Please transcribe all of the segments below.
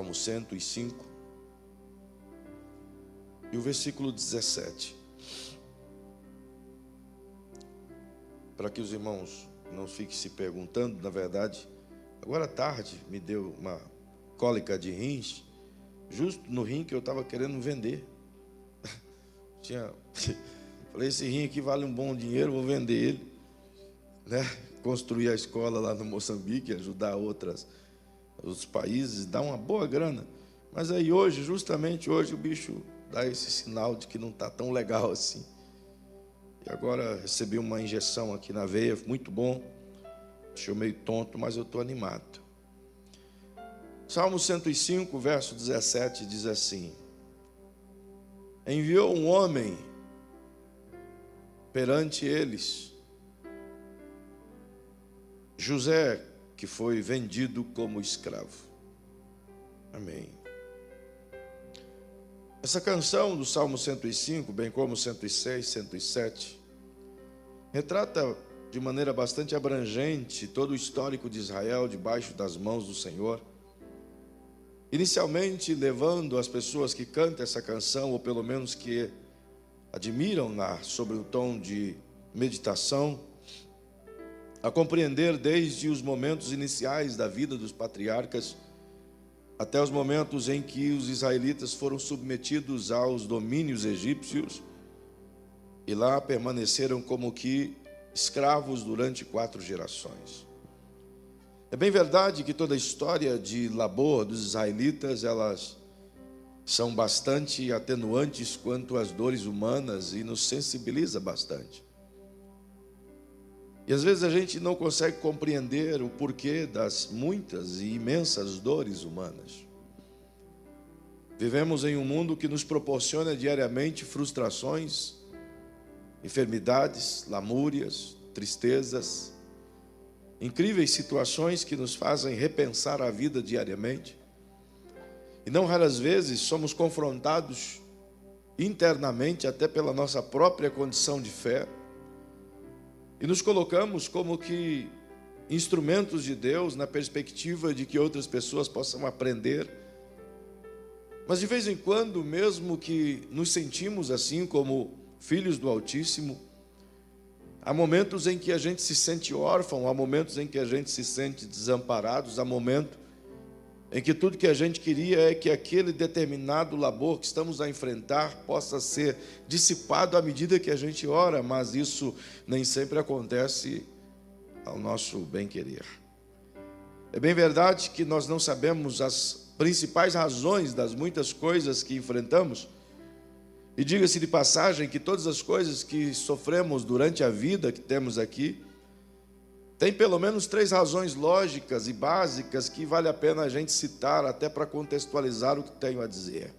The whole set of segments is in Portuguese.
Salmo 105 e o versículo 17. Para que os irmãos não fiquem se perguntando, na verdade, agora à tarde me deu uma cólica de rins, justo no rim que eu estava querendo vender. Falei, esse rim aqui vale um bom dinheiro, vou vender ele, né? Construir a escola lá no Moçambique, ajudar outros países, dar uma boa grana. Mas aí hoje, justamente hoje, o bicho dá esse sinal de que não está tão legal assim. E agora recebi uma injeção aqui na veia, muito bom. Deixou meio tonto, mas eu estou animado. Salmo 105, verso 17, diz assim: enviou um homem perante eles, José, que foi vendido como escravo. Amém. Essa canção do Salmo 105, bem como 106, 107, retrata de maneira bastante abrangente todo o histórico de Israel debaixo das mãos do Senhor. Inicialmente levando as pessoas que cantam essa canção, ou pelo menos que admiram-na sobre o tom de meditação, a compreender desde os momentos iniciais da vida dos patriarcas até os momentos em que os israelitas foram submetidos aos domínios egípcios e lá permaneceram como que escravos durante 4 gerações. É bem verdade que toda a história de labor dos israelitas, elas são bastante atenuantes quanto às dores humanas e nos sensibiliza bastante. E às vezes a gente não consegue compreender o porquê das muitas e imensas dores humanas. Vivemos em um mundo que nos proporciona diariamente frustrações, enfermidades, lamúrias, tristezas, incríveis situações que nos fazem repensar a vida diariamente. E não raras vezes somos confrontados internamente até pela nossa própria condição de fé. E nos colocamos como que instrumentos de Deus na perspectiva de que outras pessoas possam aprender. Mas de vez em quando, mesmo que nos sentimos assim como filhos do Altíssimo, há momentos em que a gente se sente órfão, há momentos em que a gente se sente desamparado, há momentos em que tudo que a gente queria é que aquele determinado labor que estamos a enfrentar possa ser dissipado à medida que a gente ora, mas isso nem sempre acontece ao nosso bem-querer. É bem verdade que nós não sabemos as principais razões das muitas coisas que enfrentamos, e diga-se de passagem que todas as coisas que sofremos durante a vida que temos aqui, tem pelo menos 3 razões lógicas e básicas que vale a pena a gente citar até para contextualizar o que tenho a dizer.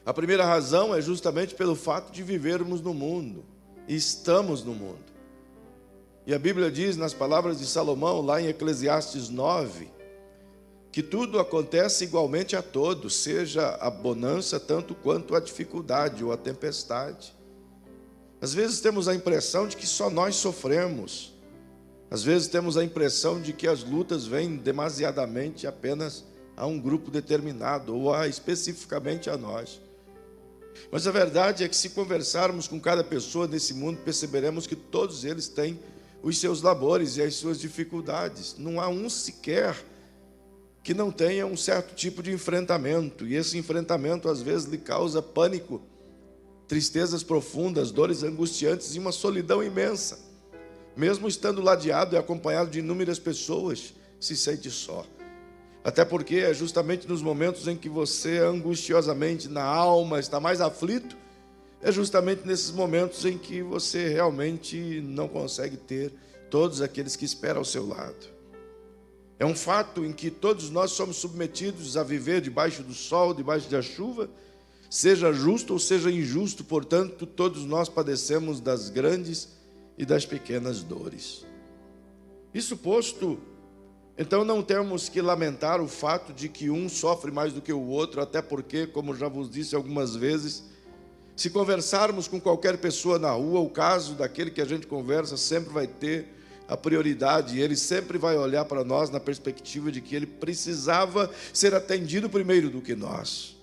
A primeira razão é justamente pelo fato de vivermos no mundo, e estamos no mundo. E a Bíblia diz nas palavras de Salomão, lá em Eclesiastes 9, que tudo acontece igualmente a todos, seja a bonança tanto quanto a dificuldade ou a tempestade. Às vezes temos a impressão de que só nós sofremos. Às vezes temos a impressão de que as lutas vêm demasiadamente apenas a um grupo determinado, ou especificamente a nós. Mas a verdade é que se conversarmos com cada pessoa nesse mundo, perceberemos que todos eles têm os seus labores e as suas dificuldades. Não há um sequer que não tenha um certo tipo de enfrentamento, e esse enfrentamento às vezes lhe causa pânico, tristezas profundas, dores angustiantes e uma solidão imensa. Mesmo estando ladeado e acompanhado de inúmeras pessoas, se sente só. Até porque é justamente nos momentos em que você angustiosamente na alma está mais aflito, é justamente nesses momentos em que você realmente não consegue ter todos aqueles que esperam ao seu lado. É um fato em que todos nós somos submetidos a viver debaixo do sol, debaixo da chuva, seja justo ou seja injusto, portanto, todos nós padecemos das grandes e das pequenas dores. Isso posto, então não temos que lamentar o fato de que um sofre mais do que o outro, até porque, como já vos disse algumas vezes, se conversarmos com qualquer pessoa na rua, o caso daquele que a gente conversa sempre vai ter a prioridade. Ele sempre vai olhar para nós na perspectiva de que ele precisava ser atendido primeiro do que nós.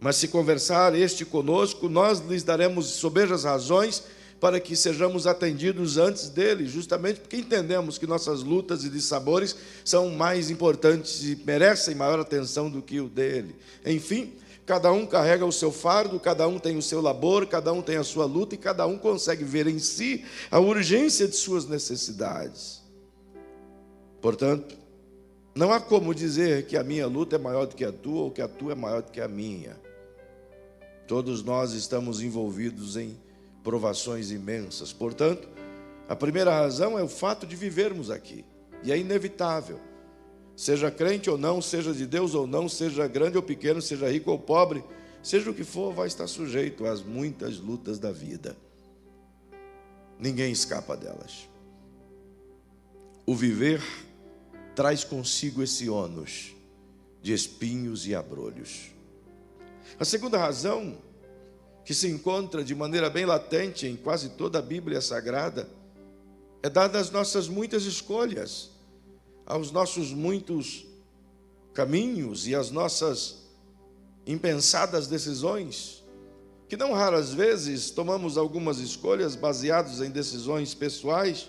Mas se conversar este conosco, nós lhes daremos sobejas razões para que sejamos atendidos antes dele, justamente porque entendemos que nossas lutas e dissabores são mais importantes e merecem maior atenção do que o dele. Enfim, cada um carrega o seu fardo, cada um tem o seu labor, cada um tem a sua luta e cada um consegue ver em si a urgência de suas necessidades. Portanto, não há como dizer que a minha luta é maior do que a tua ou que a tua é maior do que a minha. Todos nós estamos envolvidos em provações imensas. Portanto, a primeira razão é o fato de vivermos aqui. E é inevitável. Seja crente ou não, seja de Deus ou não, seja grande ou pequeno, seja rico ou pobre, seja o que for, vai estar sujeito às muitas lutas da vida. Ninguém escapa delas. O viver traz consigo esse ônus de espinhos e abrolhos. A segunda razão, que se encontra de maneira bem latente em quase toda a Bíblia Sagrada, é dada às nossas muitas escolhas, aos nossos muitos caminhos e às nossas impensadas decisões, que não raras vezes tomamos algumas escolhas baseadas em decisões pessoais,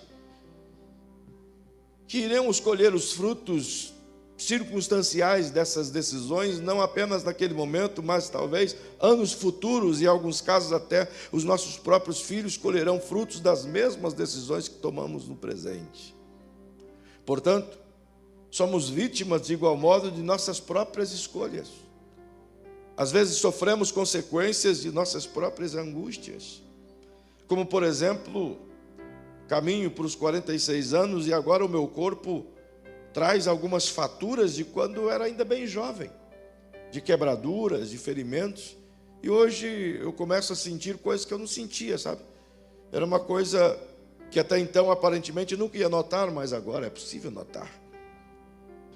que iremos colher os frutos circunstanciais dessas decisões, não apenas naquele momento, mas talvez anos futuros, e em alguns casos até os nossos próprios filhos colherão frutos das mesmas decisões que tomamos no presente. Portanto, somos vítimas de igual modo de nossas próprias escolhas. Às vezes sofremos consequências de nossas próprias angústias, como por exemplo, caminho para os 46 anos e agora o meu corpo traz algumas faturas de quando eu era ainda bem jovem, de quebraduras, de ferimentos, e hoje eu começo a sentir coisas que eu não sentia, sabe? Era uma coisa que até então aparentemente eu nunca ia notar, mas agora é possível notar.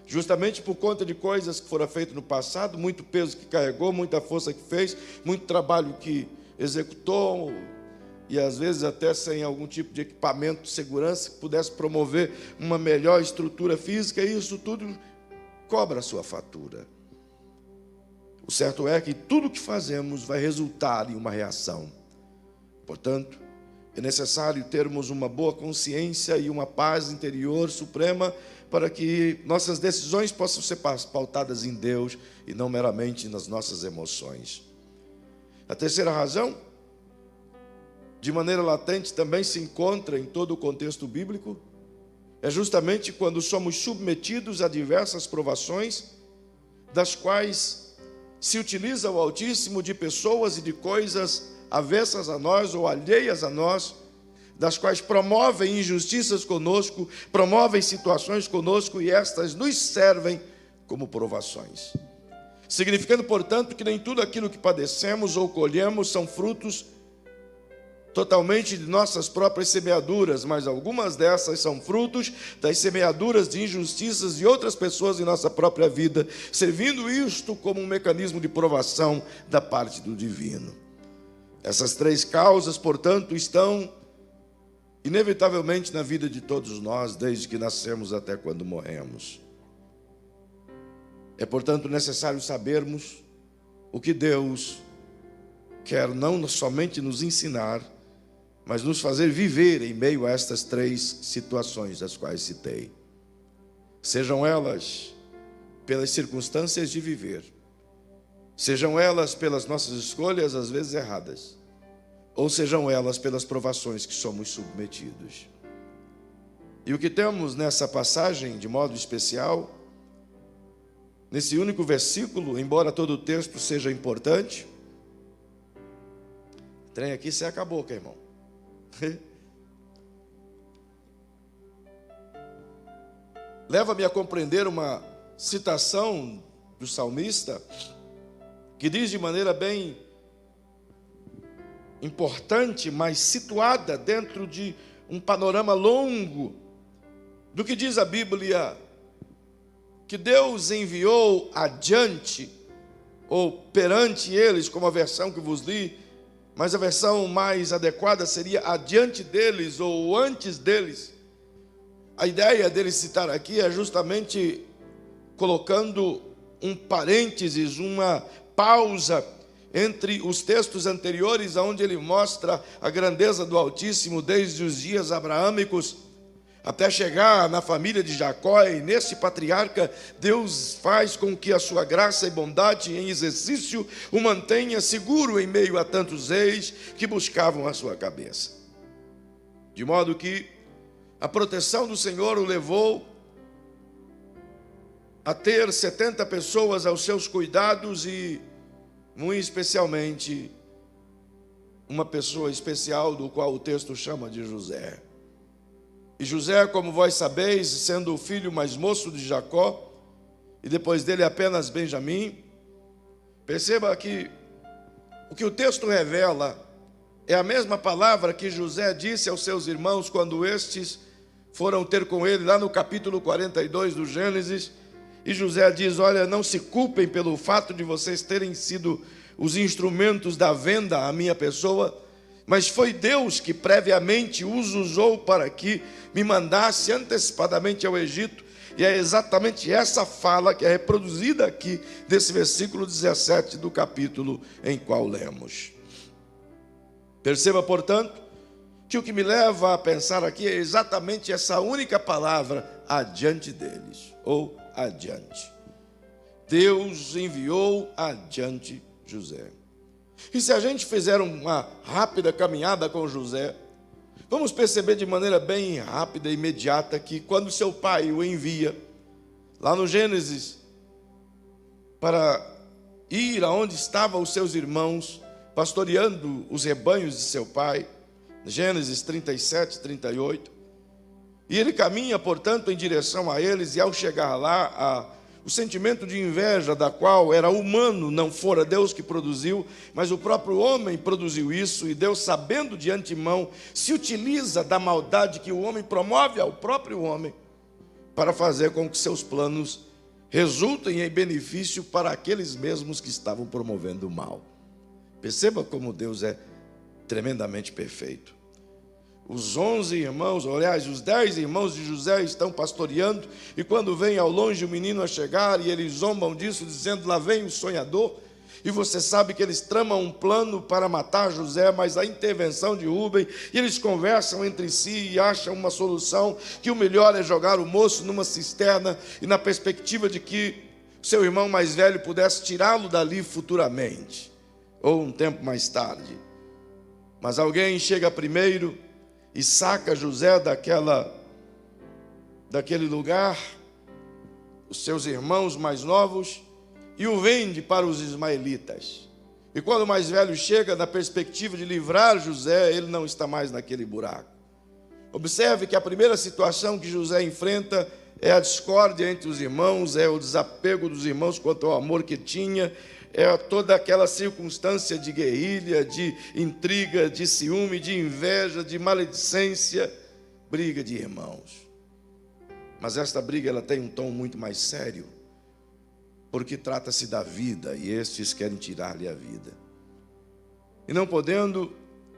Justamente por conta de coisas que foram feitas no passado, muito peso que carregou, muita força que fez, muito trabalho que executou, e às vezes até sem algum tipo de equipamento de segurança que pudesse promover uma melhor estrutura física, e isso tudo cobra a sua fatura. O certo é que tudo que fazemos vai resultar em uma reação. Portanto, é necessário termos uma boa consciência e uma paz interior suprema para que nossas decisões possam ser pautadas em Deus e não meramente nas nossas emoções. A terceira razão, de maneira latente, também se encontra em todo o contexto bíblico, é justamente quando somos submetidos a diversas provações, das quais se utiliza o Altíssimo de pessoas e de coisas avessas a nós ou alheias a nós, das quais promovem injustiças conosco, promovem situações conosco, e estas nos servem como provações. Significando, portanto, que nem tudo aquilo que padecemos ou colhemos são frutos totalmente de nossas próprias semeaduras, mas algumas dessas são frutos das semeaduras de injustiças de outras pessoas em nossa própria vida, servindo isto como um mecanismo de provação da parte do divino. Essas três causas, portanto, estão inevitavelmente na vida de todos nós, desde que nascemos até quando morremos. É, portanto, necessário sabermos o que Deus quer não somente nos ensinar, mas nos fazer viver em meio a estas três situações das quais citei. Sejam elas pelas circunstâncias de viver, sejam elas pelas nossas escolhas, às vezes erradas, ou sejam elas pelas provações que somos submetidos. E o que temos nessa passagem, de modo especial, nesse único versículo, embora todo o texto seja importante, o trem aqui se acabou, irmão. Leva-me a compreender uma citação do salmista que diz de maneira bem importante, mas situada dentro de um panorama longo do que diz a Bíblia, que Deus enviou adiante, ou perante eles, como a versão que vos li, mas a versão mais adequada seria adiante deles ou antes deles, A ideia dele citar aqui é justamente colocando um parênteses, uma pausa entre os textos anteriores, onde ele mostra a grandeza do Altíssimo desde os dias abraâmicos até chegar na família de Jacó. E nesse patriarca, Deus faz com que a sua graça e bondade em exercício o mantenha seguro em meio a tantos reis que buscavam a sua cabeça. De modo que a proteção do Senhor o levou a ter 70 pessoas aos seus cuidados e, muito especialmente, uma pessoa especial do qual o texto chama de José. E José, como vós sabeis, sendo o filho mais moço de Jacó, e depois dele apenas Benjamim, perceba que o que o texto revela é a mesma palavra que José disse aos seus irmãos quando estes foram ter com ele lá no capítulo 42 do Gênesis. E José diz: olha, não se culpem pelo fato de vocês terem sido os instrumentos da venda à minha pessoa, mas foi Deus que previamente os usou para que me mandasse antecipadamente ao Egito. E é exatamente essa fala que é reproduzida aqui desse versículo 17 do capítulo em qual lemos. Perceba, portanto, que o que me leva a pensar aqui é exatamente essa única palavra: adiante deles, ou adiante. Deus enviou adiante José. E se a gente fizer uma rápida caminhada com José, vamos perceber de maneira bem rápida e imediata que quando seu pai o envia, lá no Gênesis, para ir aonde estavam os seus irmãos, pastoreando os rebanhos de seu pai, Gênesis 37, 38, e ele caminha, portanto, em direção a eles, e ao chegar lá, o sentimento de inveja, da qual era humano, não fora Deus que produziu, mas o próprio homem produziu isso, e Deus, sabendo de antemão, se utiliza da maldade que o homem promove ao próprio homem, para fazer com que seus planos resultem em benefício para aqueles mesmos que estavam promovendo o mal. Perceba como Deus é tremendamente perfeito. Os 11 irmãos, aliás, os 10 irmãos de José estão pastoreando, e quando vem ao longe o menino a chegar, e eles zombam disso, dizendo: lá vem o sonhador. E você sabe que eles tramam um plano para matar José, mas a intervenção de Rúben, e eles conversam entre si e acham uma solução, que o melhor é jogar o moço numa cisterna, e na perspectiva de que seu irmão mais velho pudesse tirá-lo dali futuramente, ou um tempo mais tarde. Mas alguém chega primeiro e saca José daquele lugar, os seus irmãos mais novos, e o vende para os ismaelitas. E quando o mais velho chega, na perspectiva de livrar José, ele não está mais naquele buraco. Observe que a primeira situação que José enfrenta é a discórdia entre os irmãos, é o desapego dos irmãos quanto ao amor que tinha, é toda aquela circunstância de guerrilha, de intriga, de ciúme, de inveja, de maledicência, briga de irmãos. Mas esta briga ela tem um tom muito mais sério, porque trata-se da vida, e estes querem tirar-lhe a vida. E não podendo,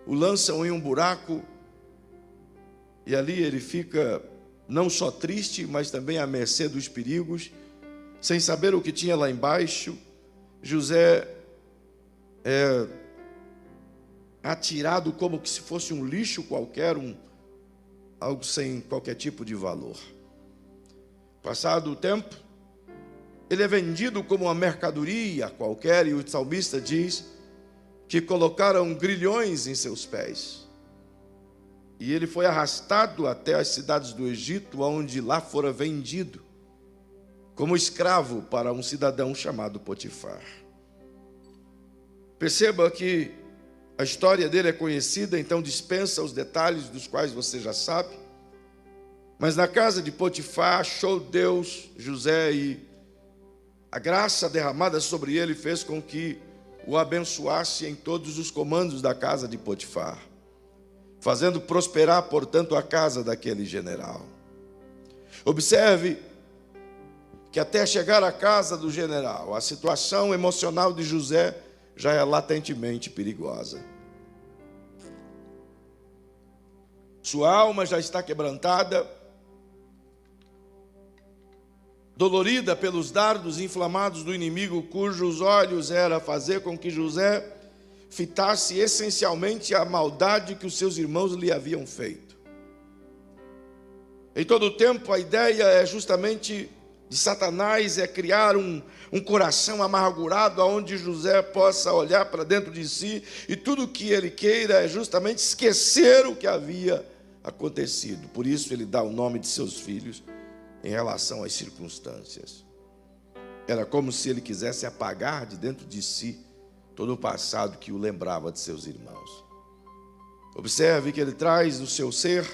o lançam em um buraco, e ali ele fica não só triste, mas também à mercê dos perigos, sem saber o que tinha lá embaixo. José é atirado como que se fosse um lixo qualquer, algo sem qualquer tipo de valor. Passado o tempo, ele é vendido como uma mercadoria qualquer, e o salmista diz que colocaram grilhões em seus pés. E ele foi arrastado até as cidades do Egito, onde lá fora vendido como escravo para um cidadão chamado Potifar. Perceba que a história dele é conhecida, então dispensa os detalhes dos quais você já sabe. Mas na casa de Potifar achou Deus José, e a graça derramada sobre ele fez com que o abençoasse em todos os comandos da casa de Potifar, fazendo prosperar, portanto, a casa daquele general. Observe que até chegar à casa do general, a situação emocional de José já é latentemente perigosa. Sua alma já está quebrantada, dolorida pelos dardos inflamados do inimigo, cujos olhos era fazer com que José fitasse essencialmente a maldade que os seus irmãos lhe haviam feito. Em todo o tempo, a ideia é justamente de Satanás é criar um coração amargurado, onde José possa olhar para dentro de si, e tudo o que ele queira é justamente esquecer o que havia acontecido. Por isso ele dá o nome de seus filhos em relação às circunstâncias. Era como se ele quisesse apagar de dentro de si todo o passado que o lembrava de seus irmãos. Observe que ele traz no seu ser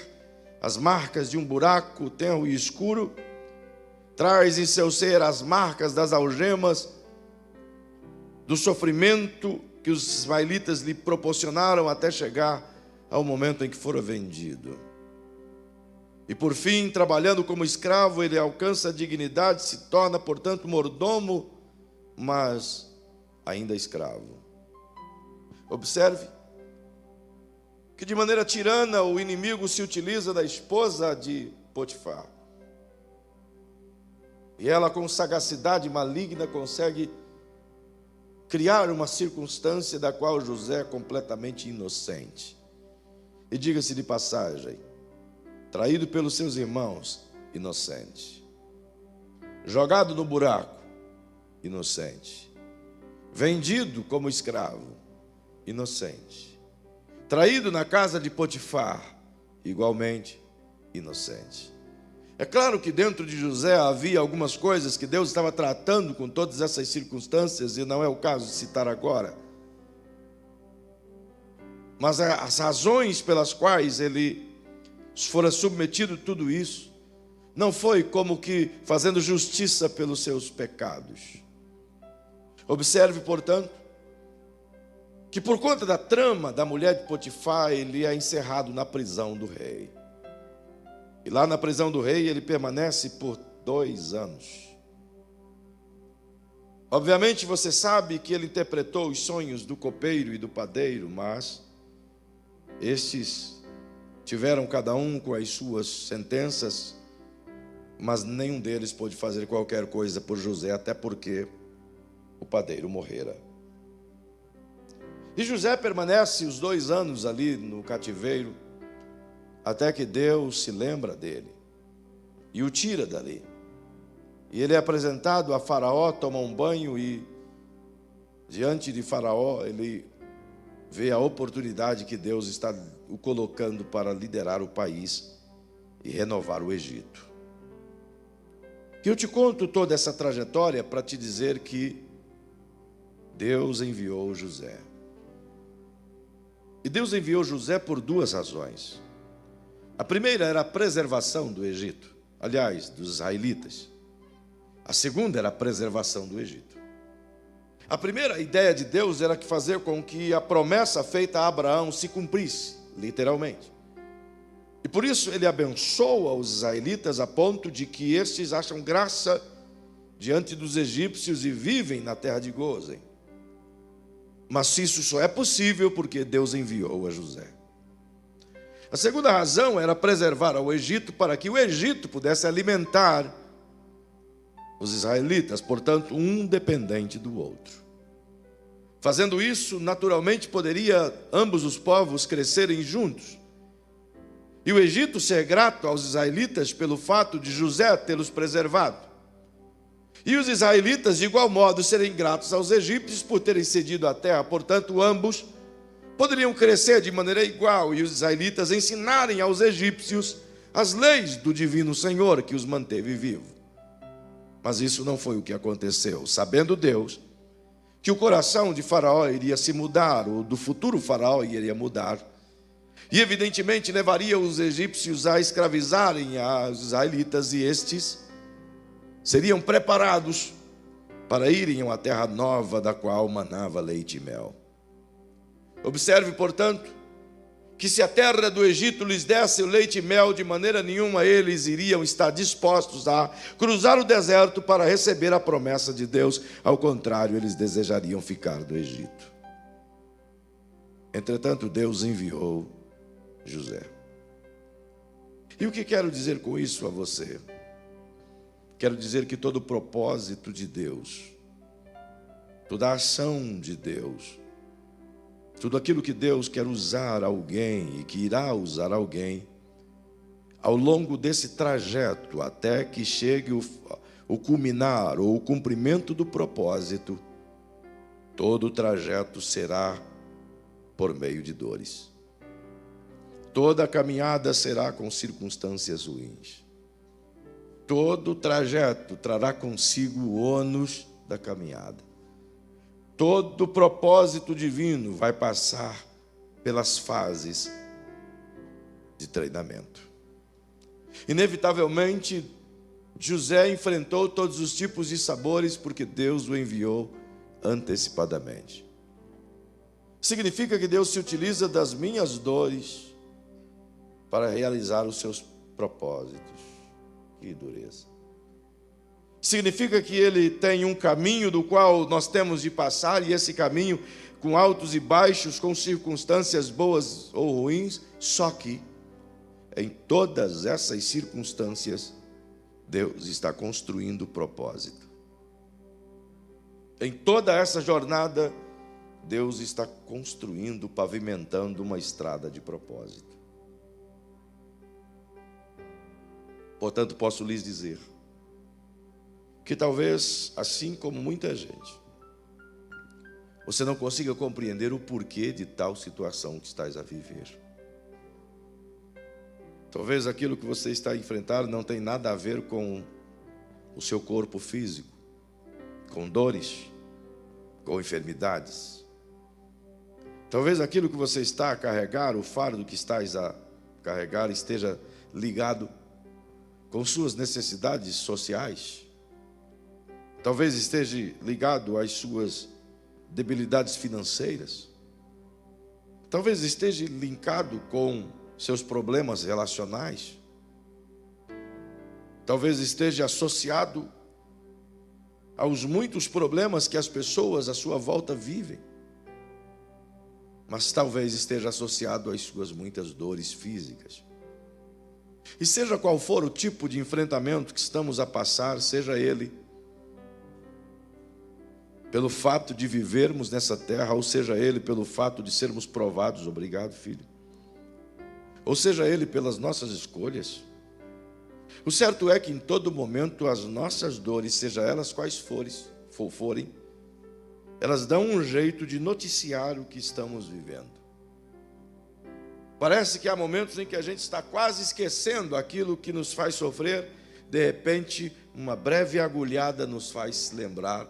as marcas de um buraco tenro e escuro, traz em seu ser as marcas das algemas, do sofrimento que os ismaelitas lhe proporcionaram até chegar ao momento em que fora vendido. E por fim, trabalhando como escravo, ele alcança a dignidade, se torna, portanto, mordomo, mas ainda escravo. Observe que de maneira tirana o inimigo se utiliza da esposa de Potifar. E ela, com sagacidade maligna, consegue criar uma circunstância da qual José é completamente inocente. E diga-se de passagem, traído pelos seus irmãos, inocente. Jogado no buraco, inocente. Vendido como escravo, inocente. Traído na casa de Potifar, igualmente inocente. É claro que dentro de José havia algumas coisas que Deus estava tratando com todas essas circunstâncias, e não é o caso de citar agora. Mas as razões pelas quais ele fora submetido a tudo isso, não foi como que fazendo justiça pelos seus pecados. Observe, portanto, que por conta da trama da mulher de Potifar, ele é encerrado na prisão do rei. E lá na prisão do rei, ele permanece por 2 anos. Obviamente, você sabe que ele interpretou os sonhos do copeiro e do padeiro, mas estes tiveram cada um com as suas sentenças, mas nenhum deles pôde fazer qualquer coisa por José, até porque o padeiro morrera. E José permanece os 2 anos ali no cativeiro, até que Deus se lembra dele e o tira dali. E ele é apresentado a Faraó, toma um banho e, diante de Faraó, ele vê a oportunidade que Deus está o colocando para liderar o país e renovar o Egito. E eu te conto toda essa trajetória para te dizer que Deus enviou José. E Deus enviou José por 2 razões. A primeira era a preservação do Egito, aliás, dos israelitas. A segunda era a preservação do Egito. A primeira ideia de Deus era que fazer com que a promessa feita a Abraão se cumprisse, literalmente. E por isso ele abençoa os israelitas a ponto de que estes acham graça diante dos egípcios e vivem na terra de Gósen. Mas isso só é possível porque Deus enviou a José. A segunda razão era preservar ao Egito para que o Egito pudesse alimentar os israelitas, portanto, um dependente do outro. Fazendo isso, naturalmente, poderia ambos os povos crescerem juntos. E o Egito ser grato aos israelitas pelo fato de José tê-los preservado. E os israelitas, de igual modo, serem gratos aos egípcios por terem cedido a terra. Portanto, ambos poderiam crescer de maneira igual e os israelitas ensinarem aos egípcios as leis do divino Senhor que os manteve vivos. Mas isso não foi o que aconteceu. Sabendo Deus que o coração de Faraó iria se mudar, ou do futuro Faraó iria mudar, e evidentemente levaria os egípcios a escravizarem os israelitas, e estes seriam preparados para irem a uma terra nova da qual manava leite e mel. Observe, portanto, que se a terra do Egito lhes desse o leite e mel, de maneira nenhuma eles iriam estar dispostos a cruzar o deserto para receber a promessa de Deus. Ao contrário, eles desejariam ficar do Egito. Entretanto, Deus enviou José. E o que quero dizer com isso a você? quero dizer que todo o propósito de Deus, toda a ação de Deus, tudo aquilo que Deus quer usar alguém e que irá usar alguém, ao longo desse trajeto, até que chegue o culminar ou o cumprimento do propósito, todo o trajeto será por meio de dores. Toda a caminhada será com circunstâncias ruins. Todo o trajeto trará consigo o ônus da caminhada. Todo o propósito divino vai passar pelas fases de treinamento. Inevitavelmente, José enfrentou todos os tipos de sabores porque Deus o enviou antecipadamente. Significa que Deus se utiliza das minhas dores para realizar os seus propósitos. Que dureza. Significa que Ele tem um caminho do qual nós temos de passar, e esse caminho com altos e baixos, com circunstâncias boas ou ruins, só que em todas essas circunstâncias, Deus está construindo o propósito. Em toda essa jornada, Deus está construindo, pavimentando uma estrada de propósito. Portanto, posso lhes dizer que talvez, assim como muita gente, você não consiga compreender o porquê de tal situação que estás a viver. Talvez aquilo que você está a enfrentar não tem nada a ver com o seu corpo físico, com dores, com enfermidades. Talvez aquilo que você está a carregar, o fardo que estás a carregar, esteja ligado com suas necessidades sociais. Talvez esteja ligado às suas debilidades financeiras. Talvez esteja linkado com seus problemas relacionais. Talvez esteja associado aos muitos problemas que as pessoas à sua volta vivem. Mas talvez esteja associado às suas muitas dores físicas. E seja qual for o tipo de enfrentamento que estamos a passar, seja ele pelo fato de vivermos nessa terra, ou seja ele pelo fato de sermos provados, obrigado, filho, ou seja ele pelas nossas escolhas, o certo é que em todo momento as nossas dores, seja elas quais forem, elas dão um jeito de noticiar o que estamos vivendo. Parece que há momentos em que a gente está quase esquecendo aquilo que nos faz sofrer, de repente uma breve agulhada nos faz lembrar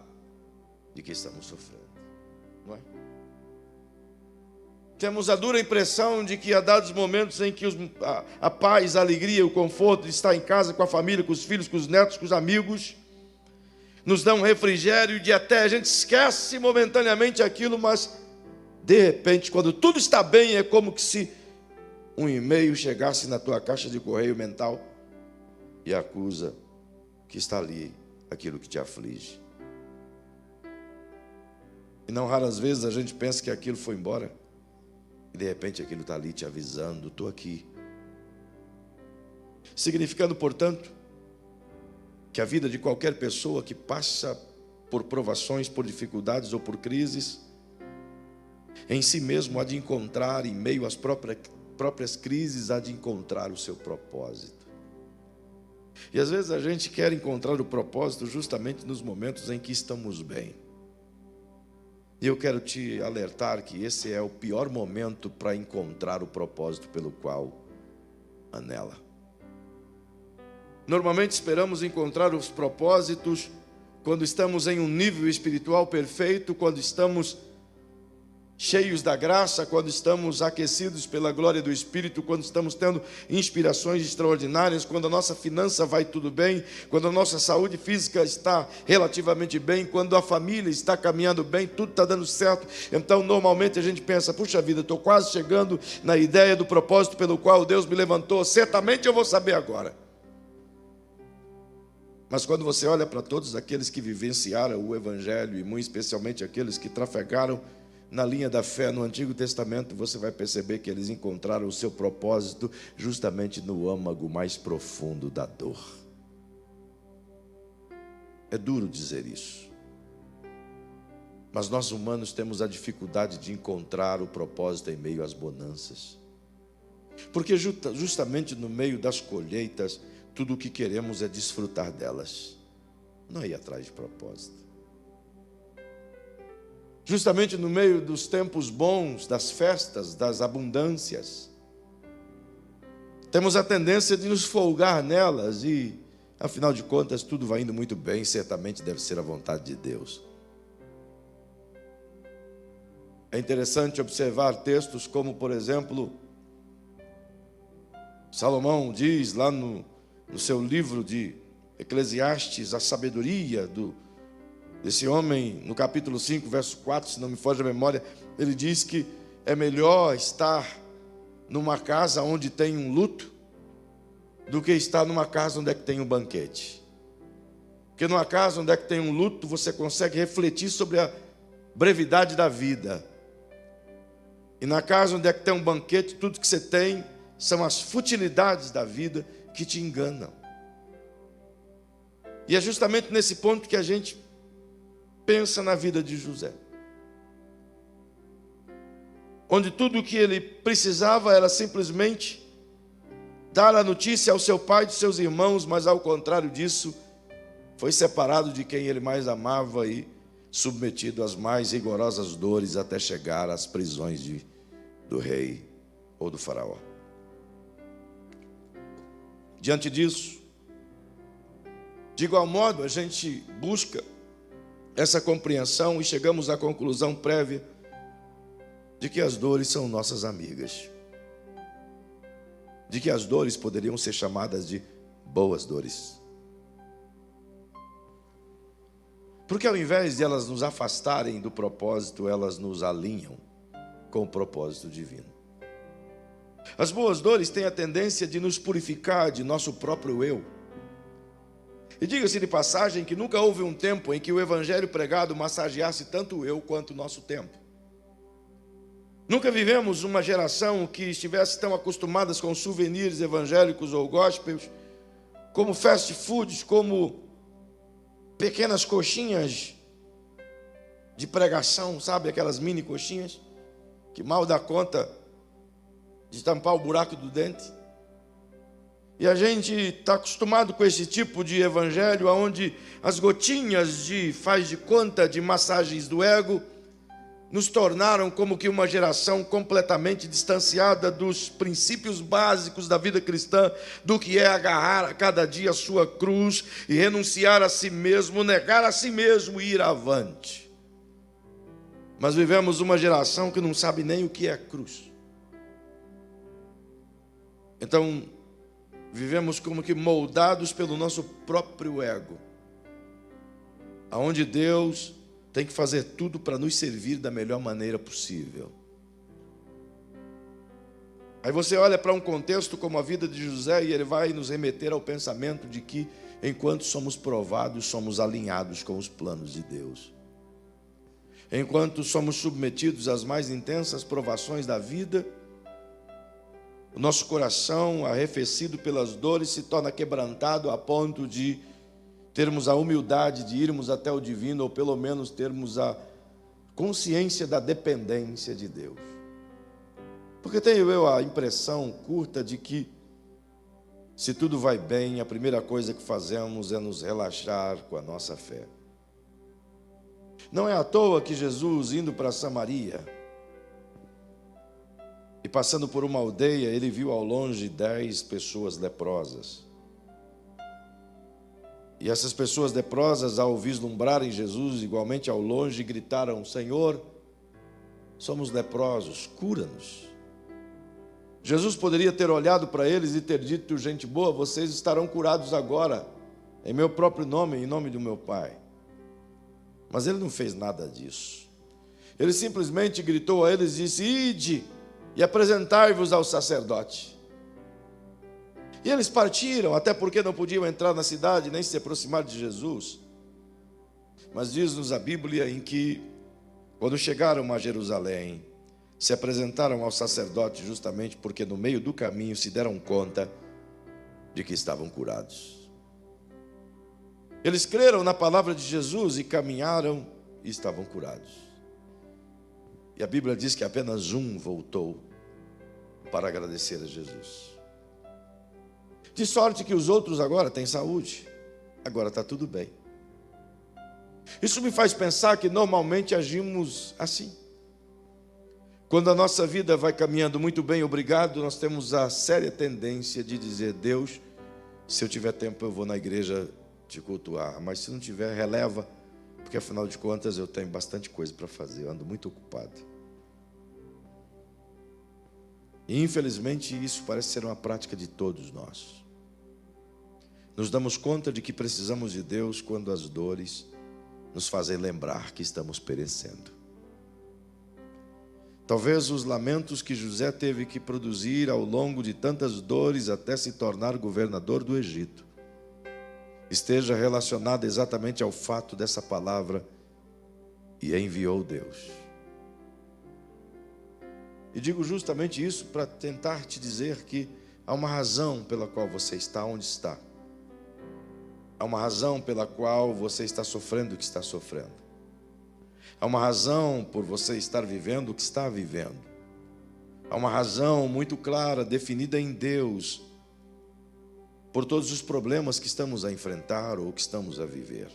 de que estamos sofrendo, não é? Temos a dura impressão de que há dados momentos em que a paz, a alegria, o conforto de estar em casa com a família, com os filhos, com os netos, com os amigos, nos dão um refrigério de até a gente esquece momentaneamente aquilo, mas de repente, quando tudo está bem, é como que se um e-mail chegasse na tua caixa de correio mental e acusa que está ali aquilo que te aflige. E não raras vezes a gente pensa que aquilo foi embora e de repente aquilo está ali te avisando, estou aqui. Significando, portanto, que a vida de qualquer pessoa que passa por provações, por dificuldades ou por crises, em si mesmo há de encontrar, em meio às próprias crises, há de encontrar o seu propósito. E às vezes a gente quer encontrar o propósito justamente nos momentos em que estamos bem. E eu quero te alertar que esse é o pior momento para encontrar o propósito pelo qual anela. Normalmente esperamos encontrar os propósitos quando estamos em um nível espiritual perfeito, quando estamos cheios da graça, quando estamos aquecidos pela glória do Espírito, quando estamos tendo inspirações extraordinárias, quando a nossa finança vai tudo bem, quando a nossa saúde física está relativamente bem, quando a família está caminhando bem, tudo está dando certo. Então normalmente a gente pensa, puxa vida, estou quase chegando na ideia do propósito pelo qual Deus me levantou, certamente eu vou saber agora. Mas quando você olha para todos aqueles que vivenciaram o Evangelho, e muito especialmente aqueles que trafegaram na linha da fé no Antigo Testamento, você vai perceber que eles encontraram o seu propósito justamente no âmago mais profundo da dor. É duro dizer isso. Mas nós humanos temos a dificuldade de encontrar o propósito em meio às bonanças. Porque justamente no meio das colheitas, tudo o que queremos é desfrutar delas, não ir atrás de propósito. Justamente no meio dos tempos bons, das festas, das abundâncias, temos a tendência de nos folgar nelas e, afinal de contas, tudo vai indo muito bem, certamente deve ser a vontade de Deus. É interessante observar textos como, por exemplo, Salomão diz lá no seu livro de Eclesiastes, a sabedoria desse homem, no capítulo 5, verso 4, se não me foge a memória, ele diz que é melhor estar numa casa onde tem um luto do que estar numa casa onde é que tem um banquete. Porque numa casa onde é que tem um luto, você consegue refletir sobre a brevidade da vida. E na casa onde é que tem um banquete, tudo que você tem são as futilidades da vida que te enganam. E é justamente nesse ponto que a gente pensa na vida de José, onde tudo o que ele precisava era simplesmente dar a notícia ao seu pai e de seus irmãos, mas ao contrário disso, foi separado de quem ele mais amava e submetido às mais rigorosas dores até chegar às prisões do rei ou do faraó. Diante disso, de igual modo, a gente busca essa compreensão e chegamos à conclusão prévia de que as dores são nossas amigas, de que as dores poderiam ser chamadas de boas dores. Porque ao invés de elas nos afastarem do propósito, elas nos alinham com o propósito divino. As boas dores têm a tendência de nos purificar de nosso próprio eu. E diga-se de passagem que nunca houve um tempo em que o evangelho pregado massageasse tanto o eu quanto o nosso tempo. Nunca vivemos uma geração que estivesse tão acostumada com souvenirs evangélicos ou gospels, como fast foods, como pequenas coxinhas de pregação, sabe? Aquelas mini coxinhas que mal dá conta de tampar o buraco do dente. E a gente está acostumado com esse tipo de evangelho, onde as gotinhas de faz de conta de massagens do ego nos tornaram como que uma geração completamente distanciada dos princípios básicos da vida cristã, do que é agarrar a cada dia a sua cruz e renunciar a si mesmo, negar a si mesmo e ir avante. Mas vivemos uma geração que não sabe nem o que é cruz. Então, vivemos como que moldados pelo nosso próprio ego, aonde Deus tem que fazer tudo para nos servir da melhor maneira possível. Aí você olha para um contexto como a vida de José e ele vai nos remeter ao pensamento de que, enquanto somos provados, somos alinhados com os planos de Deus. Enquanto somos submetidos às mais intensas provações da vida, o nosso coração, arrefecido pelas dores, se torna quebrantado a ponto de termos a humildade de irmos até o divino, ou pelo menos termos a consciência da dependência de Deus. Porque tenho eu a impressão curta de que, se tudo vai bem, a primeira coisa que fazemos é nos relaxar com a nossa fé. Não é à toa que Jesus, indo para Samaria, e passando por uma aldeia, ele viu ao longe 10 pessoas leprosas. E essas pessoas leprosas, ao vislumbrarem Jesus, igualmente ao longe, gritaram: Senhor, somos leprosos, cura-nos. Jesus poderia ter olhado para eles e ter dito: gente boa, vocês estarão curados agora, em meu próprio nome, em nome do meu Pai. Mas ele não fez nada disso. Ele simplesmente gritou a eles e disse: ide e apresentai-vos ao sacerdote. E eles partiram, até porque não podiam entrar na cidade, nem se aproximar de Jesus. Mas diz-nos a Bíblia em que, quando chegaram a Jerusalém, se apresentaram ao sacerdote justamente porque no meio do caminho se deram conta de que estavam curados. Eles creram na palavra de Jesus e caminharam e estavam curados. E a Bíblia diz que apenas um voltou para agradecer a Jesus. De sorte que os outros agora têm saúde, agora está tudo bem. Isso me faz pensar que normalmente agimos assim. Quando a nossa vida vai caminhando muito bem, obrigado, nós temos a séria tendência de dizer: Deus, se eu tiver tempo eu vou na igreja te cultuar, mas se não tiver, releva, porque afinal de contas eu tenho bastante coisa para fazer, eu ando muito ocupado. E infelizmente isso parece ser uma prática de todos nós. Nos damos conta de que precisamos de Deus quando as dores nos fazem lembrar que estamos perecendo. Talvez os lamentos que José teve que produzir ao longo de tantas dores até se tornar governador do Egito esteja relacionado exatamente ao fato dessa palavra: e enviou Deus. E digo justamente isso para tentar te dizer que há uma razão pela qual você está onde está. Há uma razão pela qual você está sofrendo o que está sofrendo. Há uma razão por você estar vivendo o que está vivendo. Há uma razão muito clara, definida em Deus, por todos os problemas que estamos a enfrentar ou que estamos a viver.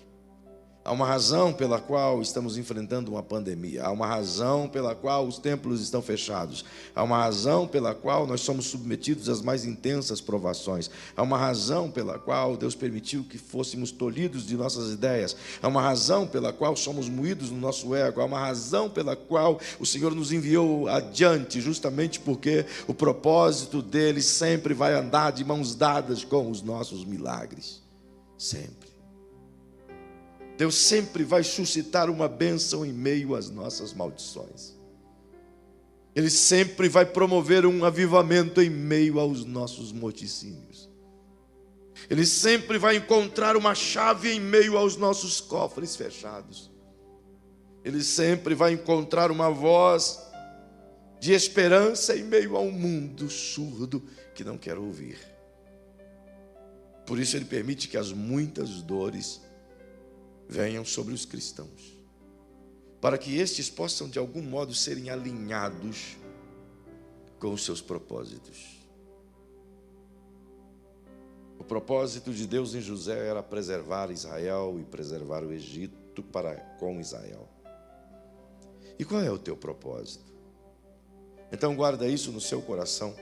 Há uma razão pela qual estamos enfrentando uma pandemia. Há uma razão pela qual os templos estão fechados. Há uma razão pela qual nós somos submetidos às mais intensas provações. Há uma razão pela qual Deus permitiu que fôssemos tolhidos de nossas ideias. Há uma razão pela qual somos moídos no nosso ego. Há uma razão pela qual o Senhor nos enviou adiante, justamente porque o propósito dele sempre vai andar de mãos dadas com os nossos milagres. Sempre. Deus sempre vai suscitar uma bênção em meio às nossas maldições. Ele sempre vai promover um avivamento em meio aos nossos morticínios. Ele sempre vai encontrar uma chave em meio aos nossos cofres fechados. Ele sempre vai encontrar uma voz de esperança em meio a um mundo surdo que não quer ouvir. Por isso ele permite que as muitas dores venham sobre os cristãos, para que estes possam de algum modo serem alinhados com os seus propósitos. O propósito de Deus em José era preservar Israel e preservar o Egito para com Israel. E qual é o teu propósito? Então guarda isso no seu coração.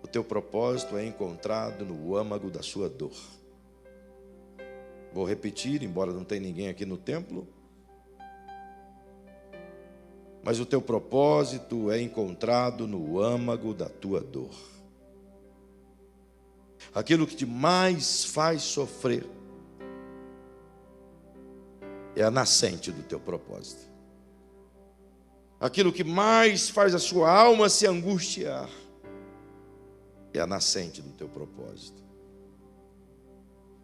O teu propósito é encontrado no âmago da sua dor. Vou repetir, embora não tenha ninguém aqui no templo. Mas o teu propósito é encontrado no âmago da tua dor. Aquilo que te mais faz sofrer é a nascente do teu propósito. Aquilo que mais faz a sua alma se angustiar é a nascente do teu propósito.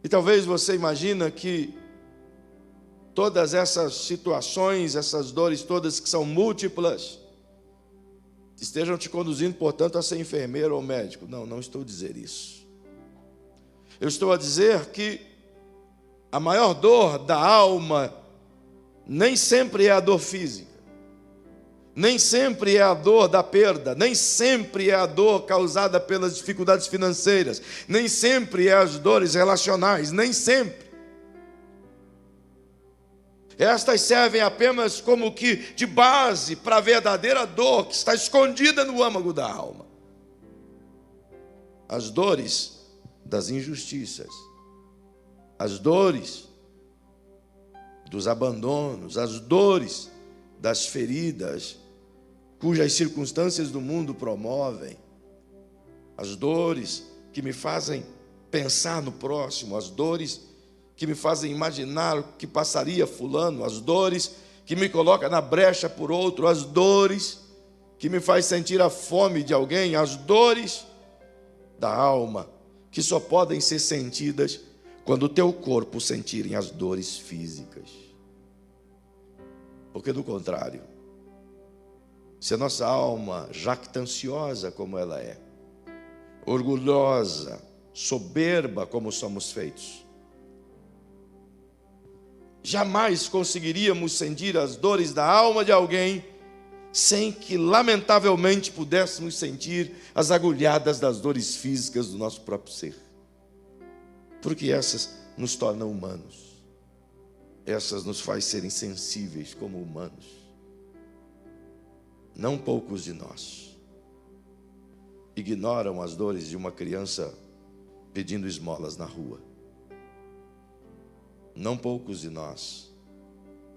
E talvez você imagina que todas essas situações, essas dores todas que são múltiplas, estejam te conduzindo, portanto, a ser enfermeiro ou médico. Não, não estou a dizer isso. Eu estou a dizer que a maior dor da alma nem sempre é a dor física. Nem sempre é a dor da perda, nem sempre é a dor causada pelas dificuldades financeiras, nem sempre é as dores relacionais, nem sempre. Estas servem apenas como que de base para a verdadeira dor que está escondida no âmago da alma. As dores das injustiças, as dores dos abandonos, as dores das feridas, cujas circunstâncias do mundo promovem, as dores que me fazem pensar no próximo, as dores que me fazem imaginar o que passaria fulano, as dores que me colocam na brecha por outro, as dores que me faz sentir a fome de alguém, as dores da alma, que só podem ser sentidas quando o teu corpo sentirem as dores físicas. Porque do contrário, se a nossa alma, jactanciosa como ela é, orgulhosa, soberba como somos feitos, jamais conseguiríamos sentir as dores da alma de alguém sem que, lamentavelmente, pudéssemos sentir as agulhadas das dores físicas do nosso próprio ser. Porque essas nos tornam humanos. Essas nos faz serem sensíveis como humanos. Não poucos de nós ignoram as dores de uma criança pedindo esmolas na rua. Não poucos de nós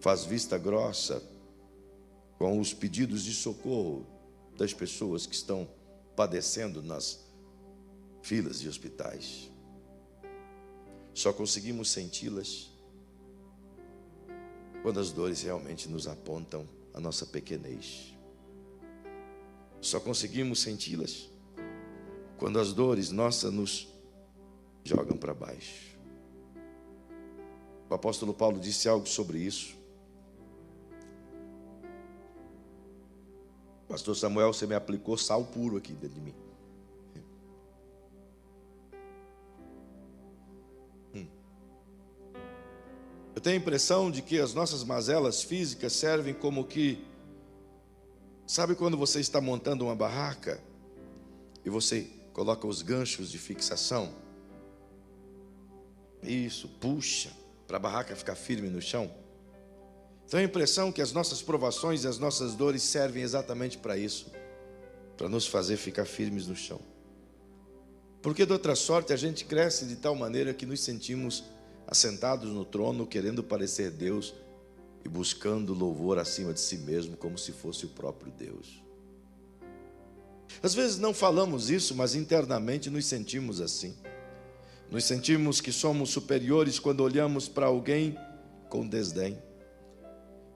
faz vista grossa com os pedidos de socorro das pessoas que estão padecendo nas filas de hospitais. Só conseguimos senti-las quando as dores realmente nos apontam a nossa pequenez. Só conseguimos senti-las quando as dores nossas nos jogam para baixo. O apóstolo Paulo disse algo sobre isso. Pastor Samuel, você me aplicou sal puro aqui dentro de mim. Eu tenho a impressão de que as nossas mazelas físicas servem como que... Sabe quando você está montando uma barraca e você coloca os ganchos de fixação? Isso, puxa, para a barraca ficar firme no chão. Tenho a impressão que as nossas provações e as nossas dores servem exatamente para isso, para nos fazer ficar firmes no chão. Porque de outra sorte a gente cresce de tal maneira que nos sentimos assentados no trono, querendo parecer Deus e buscando louvor acima de si mesmo, como se fosse o próprio Deus. Às vezes não falamos isso, mas internamente nos sentimos assim. Nos sentimos que somos superiores quando olhamos para alguém com desdém.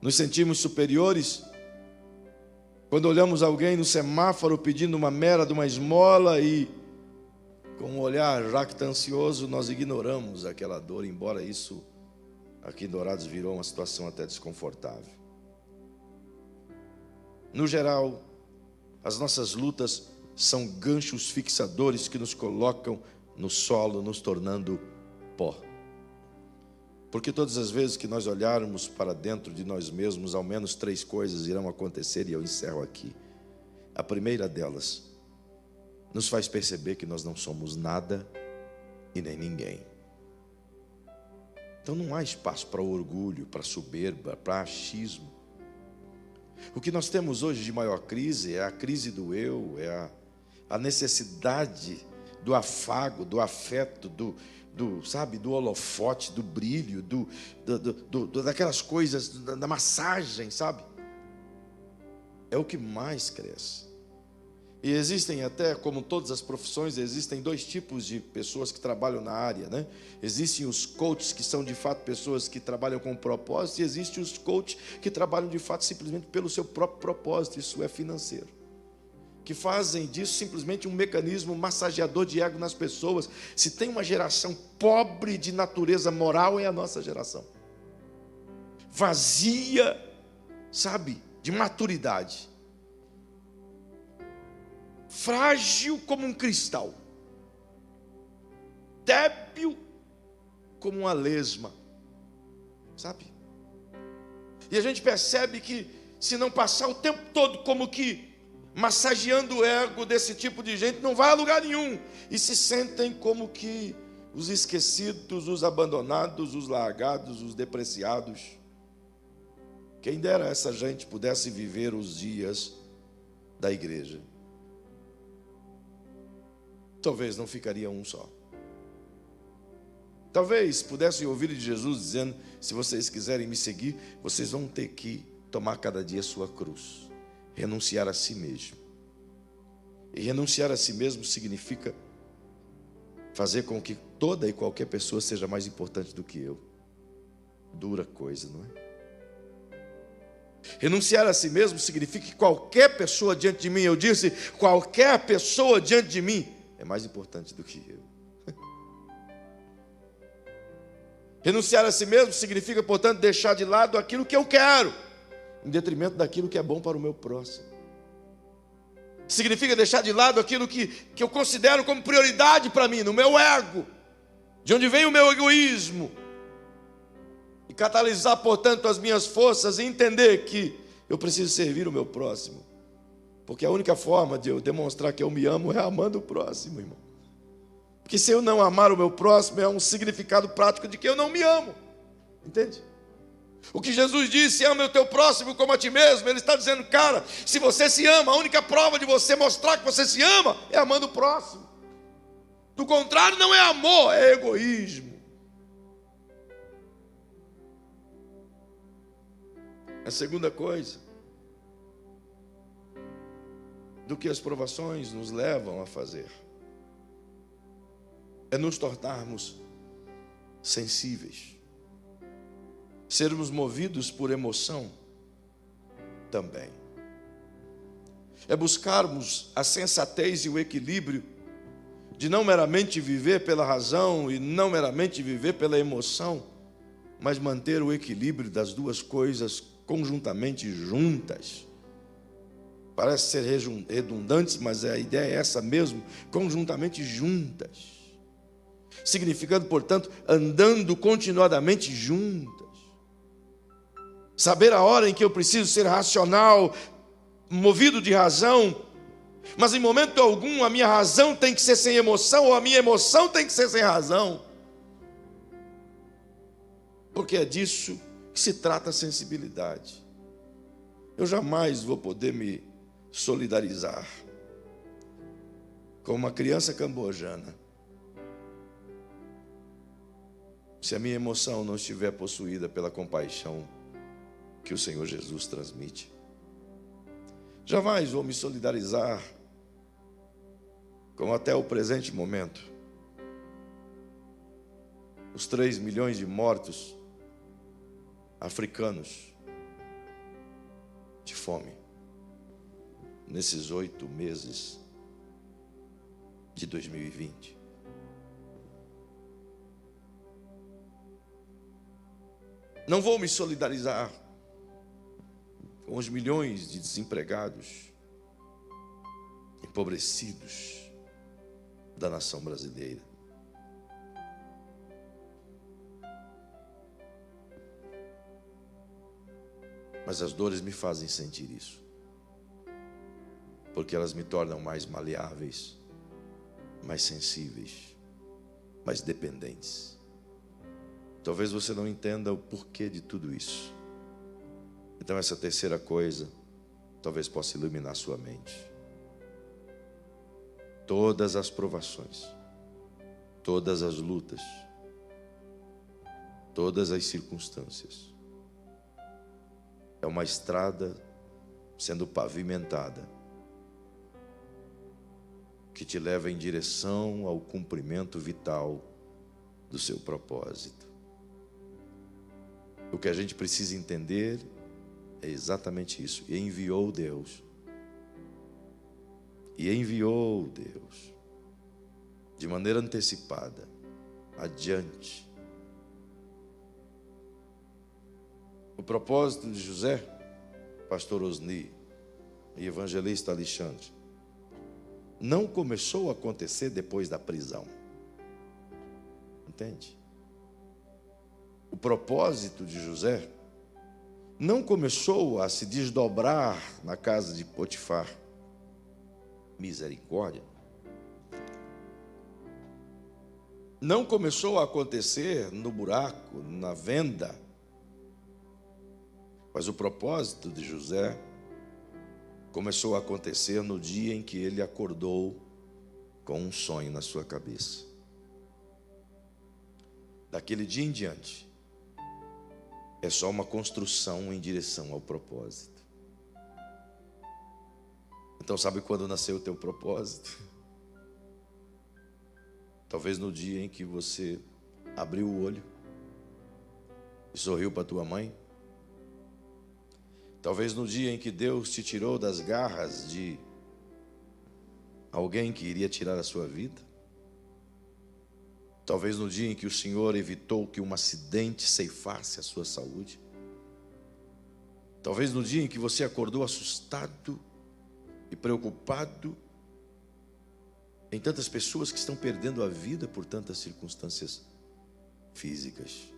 Nos sentimos superiores quando olhamos alguém no semáforo pedindo uma mera de uma esmola e, com um olhar jactancioso, nós ignoramos aquela dor, embora isso aqui em Dourados virou uma situação até desconfortável. No geral, as nossas lutas são ganchos fixadores que nos colocam no solo, nos tornando pó. Porque todas as vezes que nós olharmos para dentro de nós mesmos, ao menos 3 coisas irão acontecer, e eu encerro aqui. A primeira delas nos faz perceber que nós não somos nada e nem ninguém. Então não há espaço para orgulho, para soberba, para achismo. O que nós temos hoje de maior crise é a crise do eu, é a necessidade do afago, do afeto, do holofote, do brilho, daquelas coisas, da massagem, sabe? É o que mais cresce. E existem até, como todas as profissões, existem 2 tipos de pessoas que trabalham na área, né? Existem os coaches, que são de fato pessoas que trabalham com propósito, e existem os coaches que trabalham de fato simplesmente pelo seu próprio propósito, isso é financeiro. Que fazem disso simplesmente um mecanismo massageador de ego nas pessoas. Se tem uma geração pobre de natureza moral, é a nossa geração. Vazia, sabe, de maturidade. Frágil como um cristal. Débil como uma lesma. Sabe? E a gente percebe que se não passar o tempo todo como que massageando o ego desse tipo de gente, não vai a lugar nenhum. E se sentem como que os esquecidos, os abandonados, os largados, os depreciados. Quem dera essa gente pudesse viver os dias da igreja. Talvez não ficaria um só. Talvez pudessem ouvir de Jesus dizendo: se vocês quiserem me seguir, vocês vão ter que tomar cada dia a sua cruz. Renunciar a si mesmo. E renunciar a si mesmo significa fazer com que toda e qualquer pessoa seja mais importante do que eu. Dura coisa, não é? Renunciar a si mesmo significa que qualquer pessoa diante de mim, eu disse, qualquer pessoa diante de mim é mais importante do que eu. Renunciar a si mesmo significa, portanto, deixar de lado aquilo que eu quero, em detrimento daquilo que é bom para o meu próximo. Significa deixar de lado aquilo que eu considero como prioridade para mim, no meu ego, de onde vem o meu egoísmo, e e catalisar, portanto, as minhas forças e entender que eu preciso servir o meu próximo. Porque a única forma de eu demonstrar que eu me amo é amando o próximo, irmão. Porque se eu não amar o meu próximo, é um significado prático de que eu não me amo. Entende? O que Jesus disse, ama o teu próximo como a ti mesmo, ele está dizendo, cara, se você se ama, a única prova de você mostrar que você se ama é amando o próximo. Do contrário, não é amor, é egoísmo. A segunda coisa, do que as provações nos levam a fazer, é nos tornarmos sensíveis, sermos movidos por emoção também. É buscarmos a sensatez e o equilíbrio de não meramente viver pela razão e não meramente viver pela emoção, mas manter o equilíbrio das duas coisas conjuntamente juntas. Parece ser redundantes, mas a ideia é essa mesmo, conjuntamente juntas. Significando, portanto, andando continuadamente juntas. Saber a hora em que eu preciso ser racional, movido de razão, mas em momento algum a minha razão tem que ser sem emoção, ou a minha emoção tem que ser sem razão. Porque é disso que se trata a sensibilidade. Eu jamais vou poder me solidarizar com uma criança cambojana se a minha emoção não estiver possuída pela compaixão que o Senhor Jesus transmite. Jamais vou me solidarizar com, até o presente momento, os 3 milhões de mortos africanos de fome nesses 8 meses de 2020. Não vou me solidarizar com os milhões de desempregados, empobrecidos da nação brasileira. Mas as dores me fazem sentir isso, porque elas me tornam mais maleáveis, mais sensíveis, mais dependentes. Talvez você não entenda o porquê de tudo isso. Então essa terceira coisa talvez possa iluminar sua mente. Todas as provações, todas as lutas, todas as circunstâncias, é uma estrada sendo pavimentada que te leva em direção ao cumprimento vital do seu propósito. O que a gente precisa entender é exatamente isso. E enviou Deus, de maneira antecipada, adiante. O propósito de José, pastor Osni e evangelista Alexandre, não começou a acontecer depois da prisão. Entende? O propósito de José não começou a se desdobrar na casa de Potifar. Misericórdia. Não começou a acontecer no buraco, na venda. Mas o propósito de José começou a acontecer no dia em que ele acordou com um sonho na sua cabeça. Daquele dia em diante, é só uma construção em direção ao propósito. Então, sabe quando nasceu o teu propósito? Talvez no dia em que você abriu o olho e sorriu para tua mãe. Talvez no dia em que Deus te tirou das garras de alguém que iria tirar a sua vida. Talvez no dia em que o Senhor evitou que um acidente ceifasse a sua saúde. Talvez no dia em que você acordou assustado e preocupado em tantas pessoas que estão perdendo a vida por tantas circunstâncias físicas.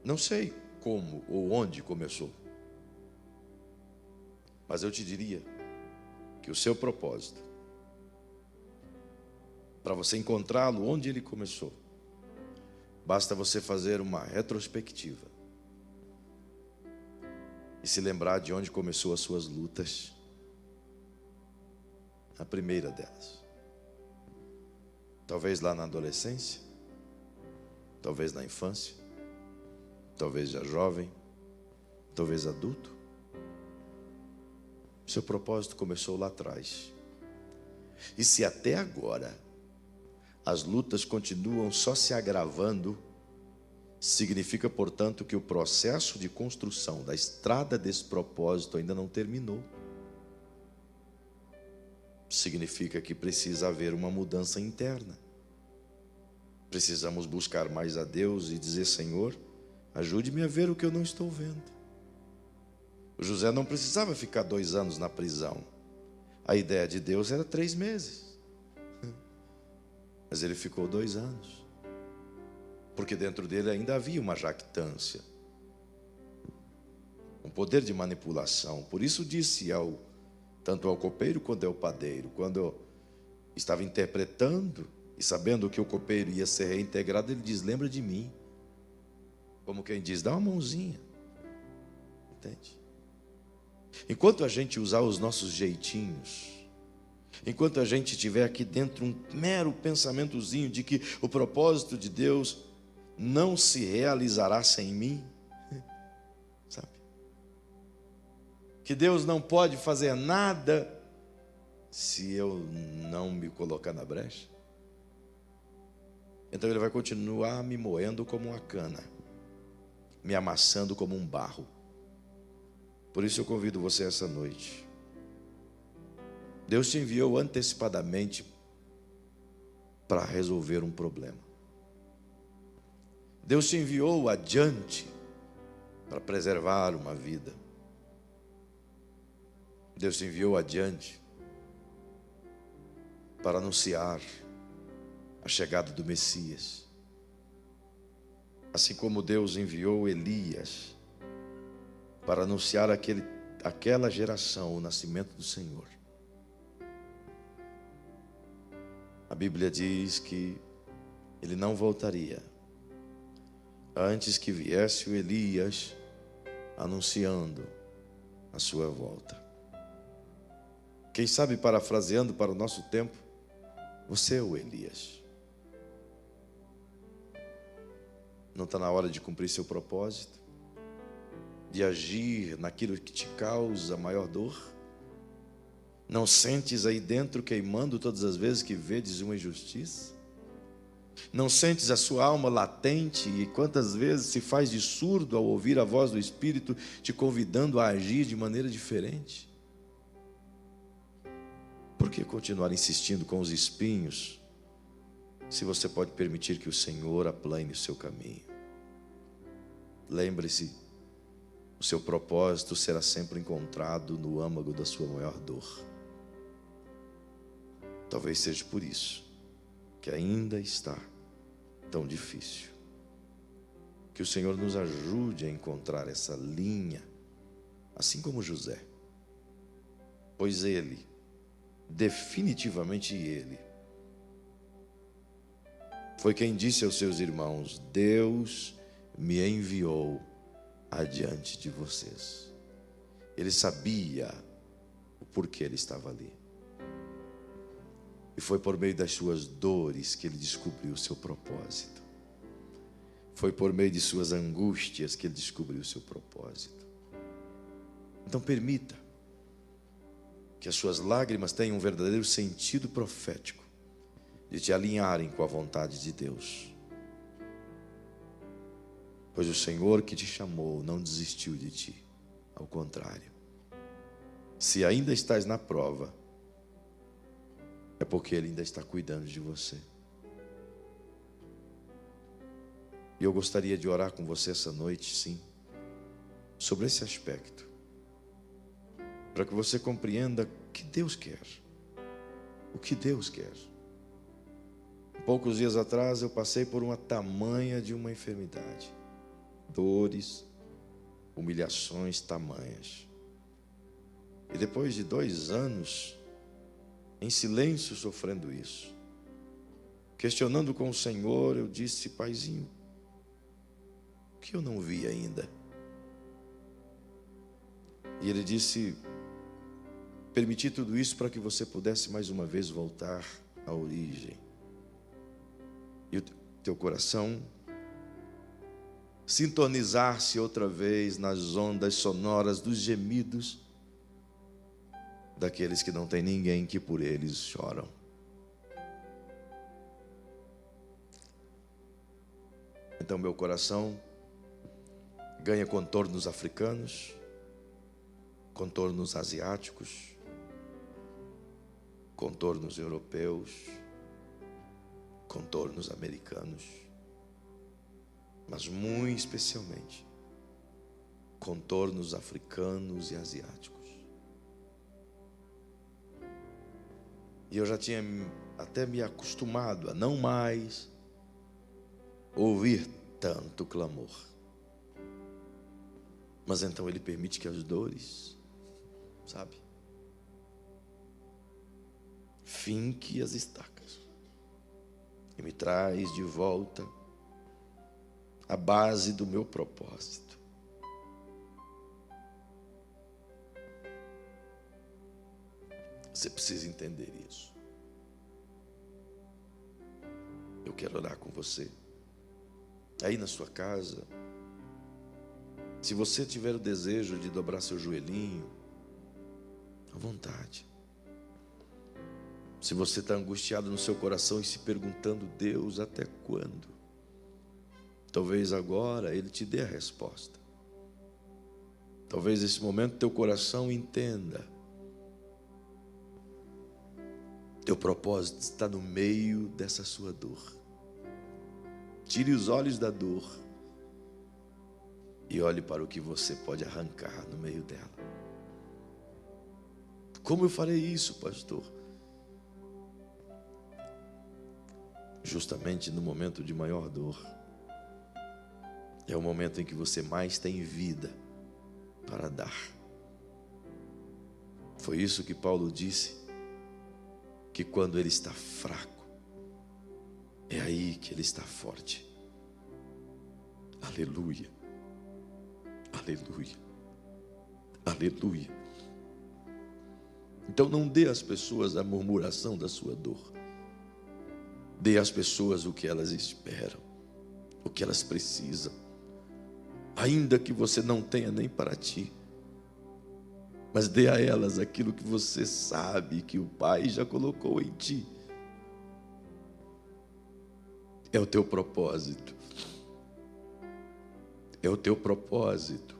Não sei como ou onde começou, mas eu te diria que o seu propósito, para você encontrá-lo onde ele começou, basta você fazer uma retrospectiva e se lembrar de onde começou as suas lutas. A primeira delas, talvez lá na adolescência, talvez na infância, talvez já jovem, talvez adulto. Seu propósito começou lá atrás. E se até agora as lutas continuam só se agravando, significa, portanto, que o processo de construção da estrada desse propósito ainda não terminou. Significa que precisa haver uma mudança interna. Precisamos buscar mais a Deus e dizer: Senhor, ajude-me a ver o que eu não estou vendo. O José não precisava ficar 2 anos na prisão. A ideia de Deus era 3 meses. Mas ele ficou 2 anos. Porque dentro dele ainda havia uma jactância, um poder de manipulação. Por isso disse tanto ao copeiro quanto ao padeiro, quando eu estava interpretando e sabendo que o copeiro ia ser reintegrado, ele diz: lembra de mim. Como quem diz, dá uma mãozinha. Entende? Enquanto a gente usar os nossos jeitinhos, enquanto a gente tiver aqui dentro um mero pensamentozinho de que o propósito de Deus não se realizará sem mim, sabe? Que Deus não pode fazer nada se eu não me colocar na brecha. Então ele vai continuar me moendo como uma cana, me amassando como um barro. Por isso eu convido você essa noite. Deus te enviou antecipadamente para resolver um problema. Deus te enviou adiante para preservar uma vida. Deus te enviou adiante para anunciar a chegada do Messias. Assim como Deus enviou Elias para anunciar aquela geração o nascimento do Senhor. A Bíblia diz que ele não voltaria antes que viesse o Elias anunciando a sua volta. Quem sabe, parafraseando para o nosso tempo, você é o Elias. Não está na hora de cumprir seu propósito? De agir naquilo que te causa maior dor? Não sentes aí dentro queimando todas as vezes que vedes uma injustiça? Não sentes a sua alma latente e quantas vezes se faz de surdo ao ouvir a voz do Espírito te convidando a agir de maneira diferente? Por que continuar insistindo com os espinhos, se você pode permitir que o Senhor aplane o seu caminho? Lembre-se, o seu propósito será sempre encontrado no âmago da sua maior dor. Talvez seja por isso que ainda está tão difícil. Que o Senhor nos ajude a encontrar essa linha, assim como José. Pois ele, definitivamente ele, foi quem disse aos seus irmãos: Deus me enviou adiante de vocês. Ele sabia o porquê ele estava ali. E foi por meio das suas dores que ele descobriu o seu propósito. Foi por meio de suas angústias que ele descobriu o seu propósito. Então permita que as suas lágrimas tenham um verdadeiro sentido profético de te alinharem com a vontade de Deus. Pois o Senhor que te chamou não desistiu de ti. Ao contrário. Se ainda estás na prova, é porque Ele ainda está cuidando de você. E eu gostaria de orar com você essa noite, sim, sobre esse aspecto, para que você compreenda o que Deus quer. O que Deus quer. Poucos dias atrás eu passei por uma tamanha de uma enfermidade. dores, humilhações tamanhas. E depois de 2 anos, em silêncio sofrendo isso, questionando com o Senhor, eu disse: Paizinho, o que eu não vi ainda? E Ele disse: permiti tudo isso para que você pudesse mais uma vez voltar à origem. E o teu coração sintonizar-se outra vez nas ondas sonoras dos gemidos daqueles que não têm ninguém que por eles choram. Então meu coração ganha contornos africanos, contornos asiáticos, contornos europeus, contornos americanos, mas muito especialmente contornos africanos e asiáticos. E eu já tinha até me acostumado a não mais ouvir tanto clamor. Mas então Ele permite que as dores, sabe, finque as estacas e me traz de volta a base do meu propósito. Você precisa entender isso. Eu quero orar com você. Aí na sua casa, se você tiver o desejo de dobrar seu joelhinho, à vontade. Se você está angustiado no seu coração e se perguntando: Deus, até quando? Talvez agora Ele te dê a resposta. Talvez nesse momento teu coração entenda: teu propósito está no meio dessa sua dor. Tire os olhos da dor e olhe para o que você pode arrancar no meio dela. Como eu farei isso, pastor? Justamente no momento de maior dor, é o momento em que você mais tem vida para dar. Foi isso que Paulo disse, que quando ele está fraco, é aí que ele está forte. Aleluia, aleluia, aleluia. Então não dê às pessoas a murmuração da sua dor. Dê às pessoas o que elas esperam, o que elas precisam. Ainda que você não tenha nem para ti, mas dê a elas aquilo que você sabe que o Pai já colocou em ti. É o teu propósito. É o teu propósito.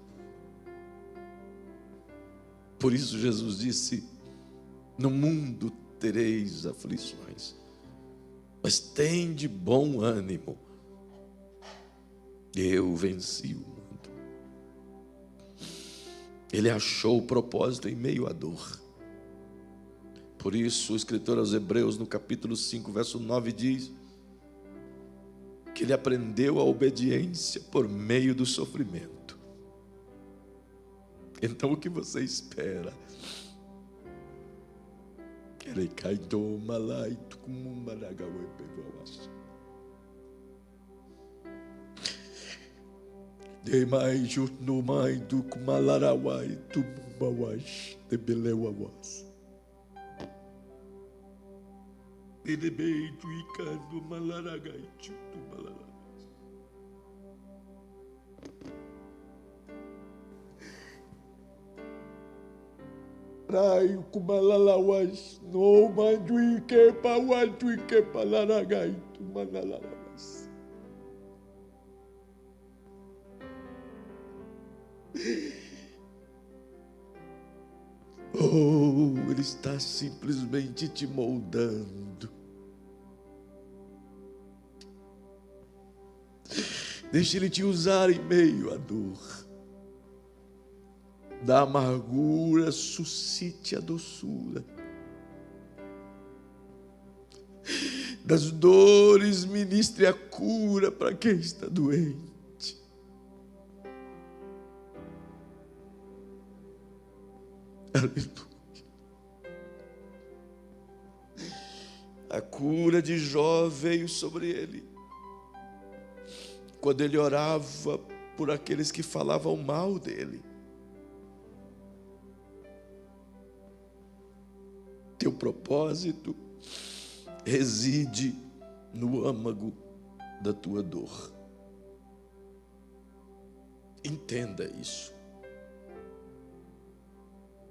Por isso Jesus disse: no mundo tereis aflições, mas tende bom ânimo. Eu venci o mundo. Ele achou o propósito em meio à dor. Por isso o escritor aos Hebreus, no capítulo 5, verso 9, diz que ele aprendeu a obediência por meio do sofrimento. Então o que você espera? Raio kumalalawas no manduike pawanduike palaragaitu manalawas. Oh, Ele está simplesmente te moldando. Deixe Ele te usar em meio à dor. Da amargura suscite a doçura. Das dores ministre a cura para quem está doente. Aleluia. A cura de Jó veio sobre ele quando ele orava por aqueles que falavam mal dele. Teu propósito reside no âmago da tua dor. Entenda isso.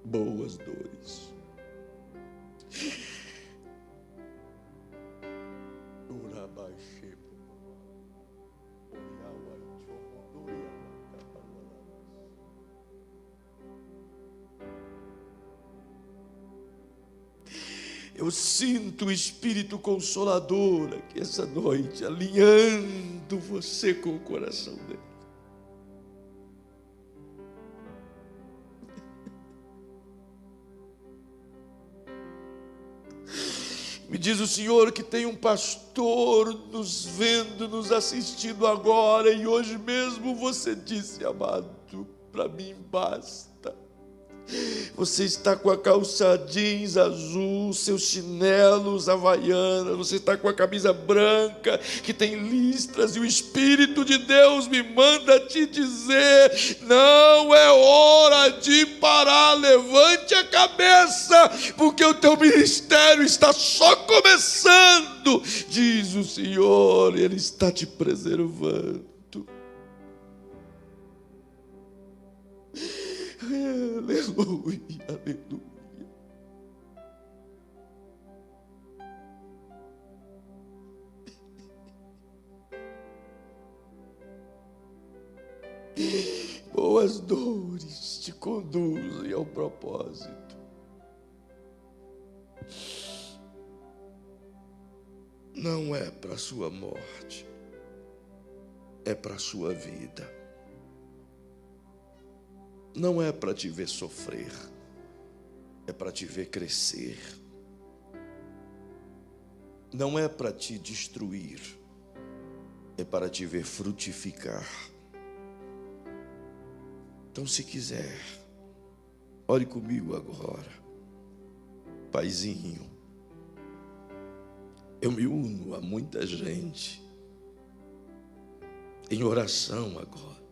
Boas dores. Eu sinto o Espírito Consolador aqui essa noite, alinhando você com o coração dele. Me diz o Senhor que tem um pastor nos vendo, nos assistindo agora, e hoje mesmo você disse, amado, para mim basta. Você está com a calça jeans azul, seus chinelos havaianas, você está com a camisa branca que tem listras, e o Espírito de Deus me manda te dizer: não é hora de parar, levante a cabeça, porque o teu ministério está só começando, diz o Senhor, Ele está te preservando. Aleluia, aleluia. Boas dores te conduzem ao propósito. Não é para a sua morte, é para a sua vida. Não é para te ver sofrer, é para te ver crescer. Não é para te destruir, é para te ver frutificar. Então, se quiser, ore comigo agora. Paizinho, eu me uno a muita gente em oração agora.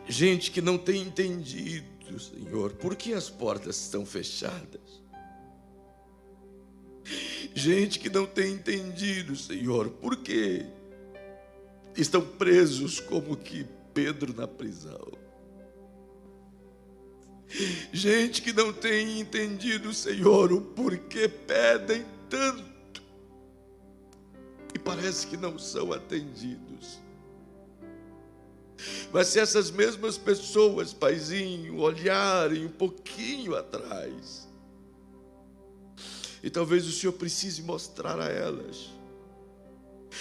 Gente que não tem entendido, Senhor, por que as portas estão fechadas. Gente que não tem entendido, Senhor, por que estão presos como que Pedro na prisão. Gente que não tem entendido, Senhor, o porquê pedem tanto e parece que não são atendidos. Mas se essas mesmas pessoas, Paizinho, olharem um pouquinho atrás, e talvez o Senhor precise mostrar a elas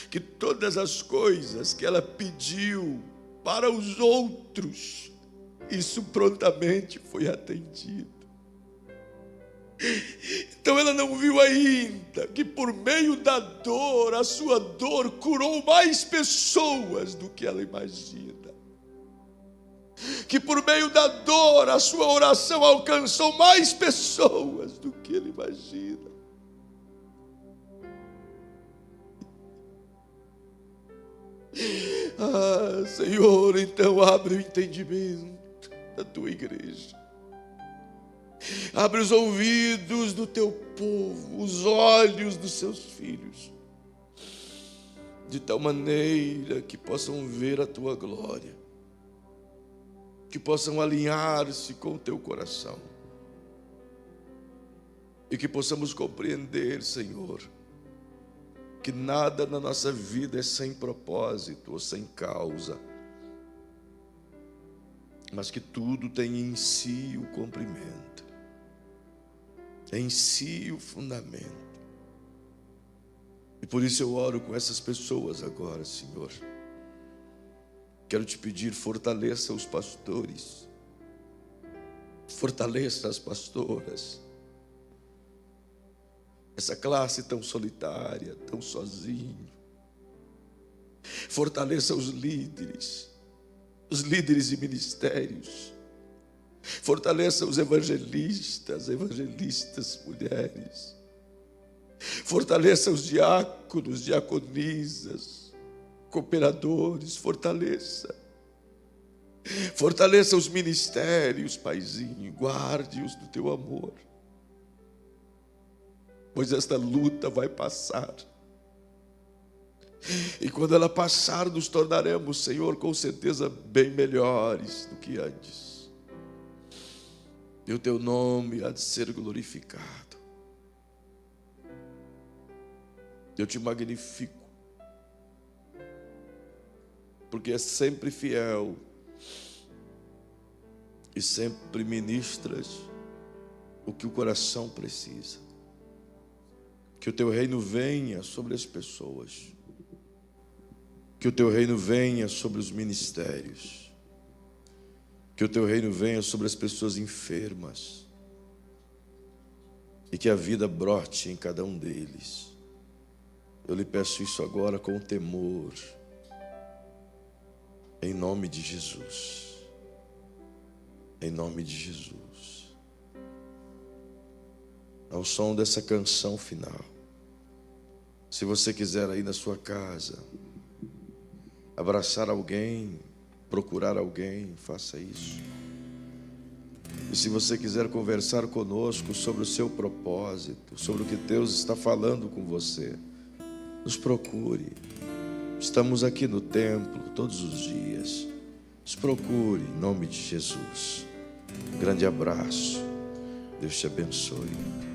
que todas as coisas que ela pediu para os outros, isso prontamente foi atendido. Então ela não viu ainda que por meio da dor, a sua dor curou mais pessoas do que ela imagina. Que por meio da dor, a sua oração alcançou mais pessoas do que ele imagina. Ah, Senhor, então abre o entendimento da tua igreja. Abre os ouvidos do teu povo, os olhos dos seus filhos, de tal maneira que possam ver a tua glória, que possam alinhar-se com o teu coração, e que possamos compreender, Senhor, que nada na nossa vida é sem propósito ou sem causa, mas que tudo tem em si o cumprimento, em si o fundamento. E por isso eu oro com essas pessoas agora, Senhor. Quero te pedir, fortaleça os pastores, fortaleça as pastoras, essa classe tão solitária, tão sozinho. Fortaleça os líderes de ministérios. Fortaleça os evangelistas mulheres. Fortaleça os diáconos, diaconisas, cooperadores, fortaleça. Fortaleça os ministérios, Paizinho, guarde-os do teu amor. Pois esta luta vai passar. E quando ela passar, nos tornaremos, Senhor, com certeza bem melhores do que antes. E o teu nome há de ser glorificado. Eu te magnifico, porque é sempre fiel e sempre ministras o que o coração precisa. Que o teu reino venha sobre as pessoas, que o teu reino venha sobre os ministérios, que o teu reino venha sobre as pessoas enfermas e que a vida brote em cada um deles. Eu lhe peço isso agora com temor, em nome de Jesus, em nome de Jesus. Ao som dessa canção final, se você quiser aí na sua casa, abraçar alguém, procurar alguém, faça isso. E se você quiser conversar conosco sobre o seu propósito, sobre o que Deus está falando com você, nos procure. Estamos aqui no templo todos os dias. Nos procure em nome de Jesus. Um grande abraço. Deus te abençoe.